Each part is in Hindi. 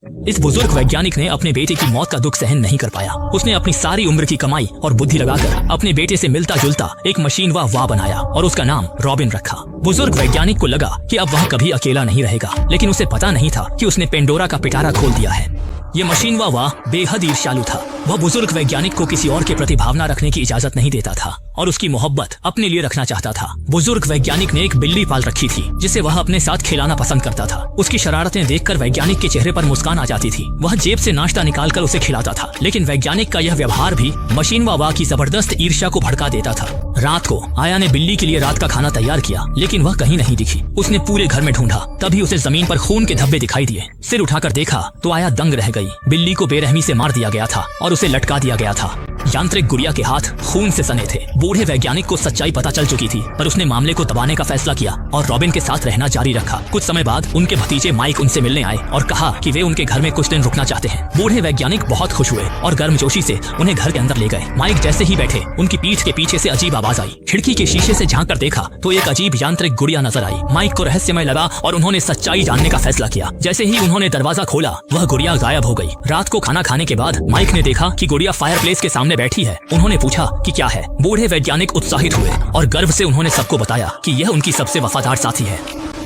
इस बुजुर्ग वैज्ञानिक ने अपने बेटे की मौत का दुख सहन नहीं कर पाया। उसने अपनी सारी उम्र की कमाई और बुद्धि लगाकर अपने बेटे से मिलता जुलता एक मशीन वाह बनाया और उसका नाम रॉबिन रखा। बुजुर्ग वैज्ञानिक को लगा कि अब वह कभी अकेला नहीं रहेगा, लेकिन उसे पता नहीं था कि उसने पेंडोरा का पिटारा खोल दिया है। ये मशीन वाह बेहद ईर्ष्यालु था। वह बुजुर्ग वैज्ञानिक को किसी और के प्रति भावना रखने की इजाजत नहीं देता था और उसकी मोहब्बत अपने लिए रखना चाहता था। बुजुर्ग वैज्ञानिक ने एक बिल्ली पाल रखी थी जिसे वह अपने साथ खिलाना पसंद करता था। उसकी शरारतें देखकर वैज्ञानिक के चेहरे पर मुस्कान आ जाती थी। वह जेब से नाश्ता निकालकर उसे खिलाता था, लेकिन वैज्ञानिक का यह व्यवहार भी मशीन वाह की जबरदस्त ईर्ष्या को भड़का देता था। रात को आया ने बिल्ली के लिए रात का खाना तैयार किया, लेकिन वह कहीं नहीं दिखी। उसने पूरे घर में ढूंढा, तभी उसे जमीन पर खून के धब्बे दिखाई दिए। सिर उठाकर देखा तो आया दंग रह गई। बिल्ली को बेरहमी से मार दिया गया था और उसे लटका दिया गया था। यांत्रिक गुड़िया के हाथ खून से सने थे। बूढ़े वैज्ञानिक को सच्चाई पता चल चुकी थी, पर उसने मामले को दबाने का फैसला किया और रॉबिन के साथ रहना जारी रखा। कुछ समय बाद उनके भतीजे माइक उनसे मिलने आए और कहा कि वे उनके घर में कुछ दिन रुकना चाहते हैं। बूढ़े वैज्ञानिक बहुत खुश हुए और गर्मजोशी से उन्हें घर के अंदर ले गए। माइक जैसे ही बैठे, उनकी पीठ के पीछे से अजीब आवाज आई। खिड़की के शीशे से झांक कर देखा तो एक अजीब यांत्रिक गुड़िया नजर आई। माइक को रहस्यमय लगा और उन्होंने सच्चाई जानने का फैसला किया। जैसे ही उन्होंने दरवाजा खोला, वह गुड़िया गायब हो गई। रात को खाना खाने के बाद माइक ने देखा कि गुड़िया फायरप्लेस के सामने बैठी है। उन्होंने पूछा कि क्या है। बूढ़े वैज्ञानिक उत्साहित हुए और गर्व से उन्होंने सबको बताया कि यह उनकी सबसे वफादार साथी है।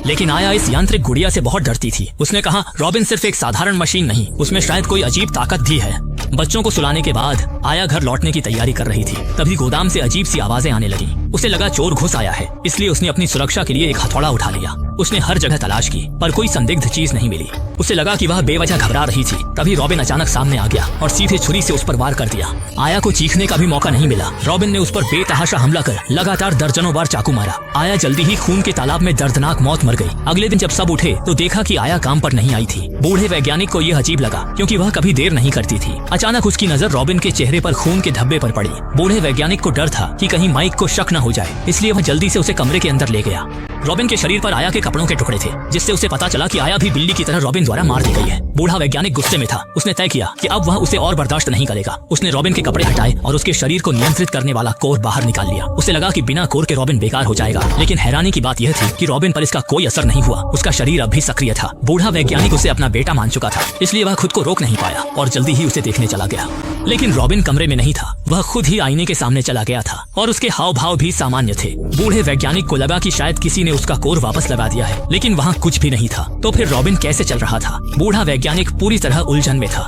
लेकिन आया इस यांत्रिक गुड़िया से बहुत डरती थी। उसने कहा, रॉबिन सिर्फ एक साधारण मशीन नहीं, उसमें शायद कोई अजीब ताकत भी है। बच्चों को सुलाने के बाद आया घर लौटने की तैयारी कर रही थी, तभी गोदाम से अजीब सी आवाजें आने लगी। उसे लगा चोर घुस आया है, इसलिए उसने अपनी सुरक्षा के लिए एक हथौड़ा उठा लिया। उसने हर जगह तलाश की, पर कोई संदिग्ध चीज नहीं मिली। उसे लगा कि वह बेवजह घबरा रही थी। तभी रॉबिन अचानक सामने आ गया और सीधे छुरी से उस पर वार कर दिया। आया को चीखने का भी मौका नहीं मिला। रॉबिन ने उस पर बेतहाशा हमला कर लगातार दर्जनों बार चाकू मारा। आया जल्दी ही खून के तालाब में दर्दनाक मौत मर गई। अगले दिन जब सब उठे तो देखा कि आया काम पर नहीं आई थी। बूढ़े वैज्ञानिक को यह अजीब लगा, क्योंकि वह कभी देर नहीं करती थी। अचानक उसकी नजर रॉबिन के चेहरे पर खून के धब्बे पर पड़ी। बूढ़े वैज्ञानिक को डर था कि कहीं माइक को शक न हो जाए, इसलिए वह जल्दी से उसे कमरे के अंदर ले गया। रॉबिन के शरीर पर आया के कपड़ों के टुकड़े थे, जिससे उसे पता चला कि आया भी बिल्ली की तरह रॉबिन द्वारा मार दी गई है। बूढ़ा वैज्ञानिक गुस्से में था। उसने तय किया कि अब वह उसे और बर्दाश्त नहीं करेगा। उसने रॉबिन के कपड़े हटाए और उसके शरीर को नियंत्रित करने वाला कोर बाहर निकाल लिया। उसे लगा कि बिना कोर के रॉबिन बेकार हो जाएगा, लेकिन हैरानी की बात यह थी कि रॉबिन पर इसका कोई असर नहीं हुआ। उसका शरीर अब भी सक्रिय था। बूढ़ा वैज्ञानिक उसे अपना बेटा मान चुका था, इसलिए वह खुद को रोक नहीं पाया और जल्दी ही उसे देखने चला गया। लेकिन रॉबिन कमरे में नहीं था। वह खुद ही आईने के सामने चला गया था और उसके हाव भाव भी सामान्य थे। बूढ़े वैज्ञानिक को लगा कि शायद किसी ने उसका कोर वापस लगा दिया है, लेकिन वहाँ कुछ भी नहीं था। तो फिर रॉबिन कैसे चल रहा था? बूढ़ा वैज्ञानिक पूरी तरह उलझन में था।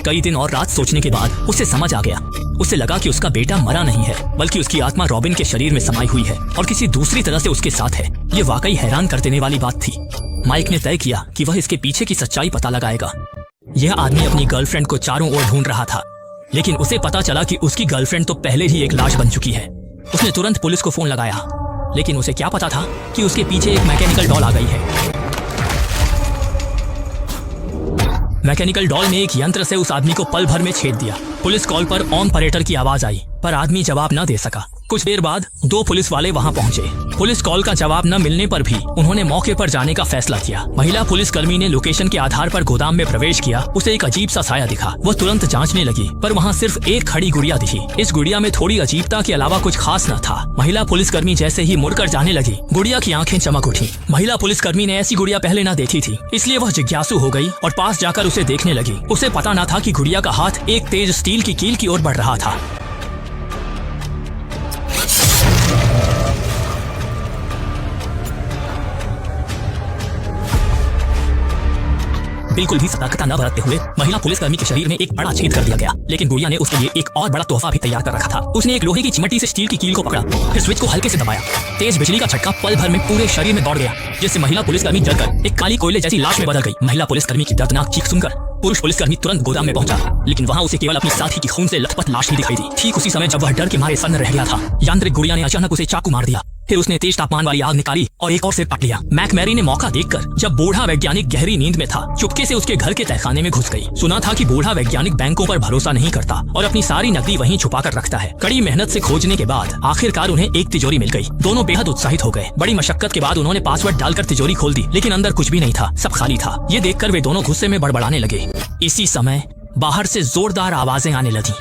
कई दिन और रात सोचने के बाद उसे समझ आ गया। उसे लगा कि उसका बेटा मरा नहीं है, बल्कि उसकी आत्मा रॉबिन के शरीर में समाई हुई है और किसी दूसरी तरह से उसके साथ है। ये वाकई हैरान कर देने वाली बात थी। माइक ने तय किया कि वह इसके पीछे की सच्चाई पता लगाएगा। यह आदमी अपनी गर्लफ्रेंड को चारों ओर ढूंढ रहा था, लेकिन उसे पता चला कि उसकी गर्लफ्रेंड तो पहले ही एक लाश बन चुकी है। उसने तुरंत पुलिस को फोन लगाया, लेकिन उसे क्या पता था कि उसके पीछे एक मैकेनिकल डॉल आ गई है। मैकेनिकल डॉल ने एक यंत्र से उस आदमी को पल भर में छेद दिया। पुलिस कॉल पर ऑपरेटर की आवाज आई, पर आदमी जवाब न दे सका। कुछ देर बाद 2 पुलिस वाले वहां पहुंचे। पुलिस कॉल का जवाब न मिलने पर भी उन्होंने मौके पर जाने का फैसला किया। महिला पुलिसकर्मी ने लोकेशन के आधार पर गोदाम में प्रवेश किया। उसे एक अजीब सा साया दिखा। वह तुरंत जांचने लगी, पर वहां सिर्फ एक खड़ी गुड़िया दिखी। इस गुड़िया में थोड़ी अजीबता के अलावा कुछ खास न था। महिला पुलिसकर्मी जैसे ही मुड़कर जाने लगी, गुड़िया की आंखें चमक उठी। महिला पुलिसकर्मी ने ऐसी गुड़िया पहले न देखी थी, इसलिए वह जिज्ञासु हो गई और पास जाकर उसे देखने लगी। उसे पता न था कि गुड़िया का हाथ एक तेज स्टील की कील की ओर बढ़ रहा था। बिल्कुल भी सतर्कता न बरतते हुए महिला पुलिसकर्मी के शरीर में एक बड़ा छेद कर दिया गया, लेकिन गुड़िया ने उसके लिए एक और बड़ा तोहफा भी तैयार कर रखा था। उसने एक लोहे की चिमटी से स्टील की कील को पकड़ा, फिर स्विच को हल्के से दबाया। तेज बिजली का झटका पल भर में पूरे शरीर में दौड़ गया, जिससे महिला पुलिसकर्मी जलकर एक काली कोयले जैसी लाश में बदल गई। महिला पुलिसकर्मी की दर्दनाक चीख सुनकर पुरुष पुलिसकर्मी तुरंत गोदाम में पहुंचा, लेकिन वहां उसे केवल अपनी साथी की खून से लथपथ लाश ही दिखाई दी। ठीक उसी समय जब वह डर के मारे सन्न रह गया था, यांत्रिक गुड़िया ने अचानक उसे चाकू मार दिया। फिर उसने तेज तापमान वाली आग निकाली और एक और सिर काट लिया। मैकमैरी ने मौका देखकर, जब बूढ़ा वैज्ञानिक गहरी नींद में था, चुपके से उसके घर के तहखाने में घुस गई। सुना था कि बूढ़ा वैज्ञानिक बैंकों पर भरोसा नहीं करता और अपनी सारी नकदी वहीं छुपा कर रखता है। कड़ी मेहनत से खोजने के बाद आखिरकार उन्हें एक तिजोरी मिल गई। दोनों बेहद उत्साहित हो गए। बड़ी मशक्कत के बाद उन्होंने पासवर्ड डालकर तिजोरी खोल दी, लेकिन अंदर कुछ भी नहीं था, सब खाली था। ये देखकर वे दोनों गुस्से में बड़बड़ाने लगे। इसी समय बाहर से जोरदार आवाजें आने लगी।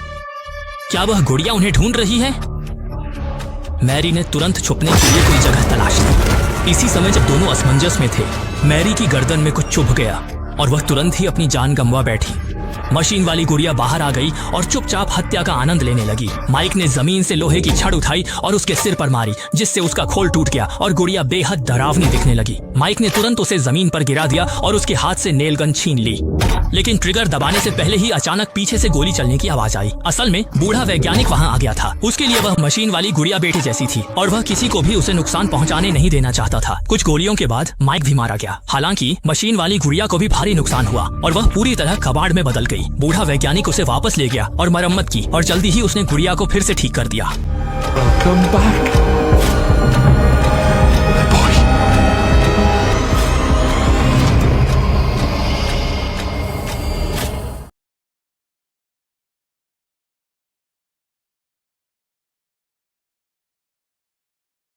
क्या वह गुड़िया उन्हें ढूंढ रही है? मैरी ने तुरंत छुपने के लिए कोई जगह तलाश ली। इसी समय जब दोनों असमंजस में थे, मैरी की गर्दन में कुछ चुभ गया और वह तुरंत ही अपनी जान गंवा बैठी। मशीन वाली गुड़िया बाहर आ गई और चुपचाप हत्या का आनंद लेने लगी। माइक ने जमीन से लोहे की छड़ उठाई और उसके सिर पर मारी, जिससे उसका खोल टूट गया और गुड़िया बेहद डरावनी दिखने लगी। माइक ने तुरंत उसे जमीन पर गिरा दिया और उसके हाथ से नेल गन छीन ली, लेकिन ट्रिगर दबाने से पहले ही अचानक पीछे से गोली चलने की आवाज आई। असल में बूढ़ा वैज्ञानिक वहां आ गया था। उसके लिए वह मशीन वाली गुड़िया बेटे जैसी थी और वह किसी को भी उसे नुकसान पहुंचाने नहीं देना चाहता था। कुछ गोलियों के बाद माइक भी मारा गया। हालांकि मशीन वाली गुड़िया को भी भारी नुकसान हुआ और वह पूरी तरह कबाड़ में बदल गई। बूढ़ा वैज्ञानिक उसे वापस ले गया और मरम्मत की और जल्दी ही उसने गुड़िया को फिर से ठीक कर दिया। Welcome back.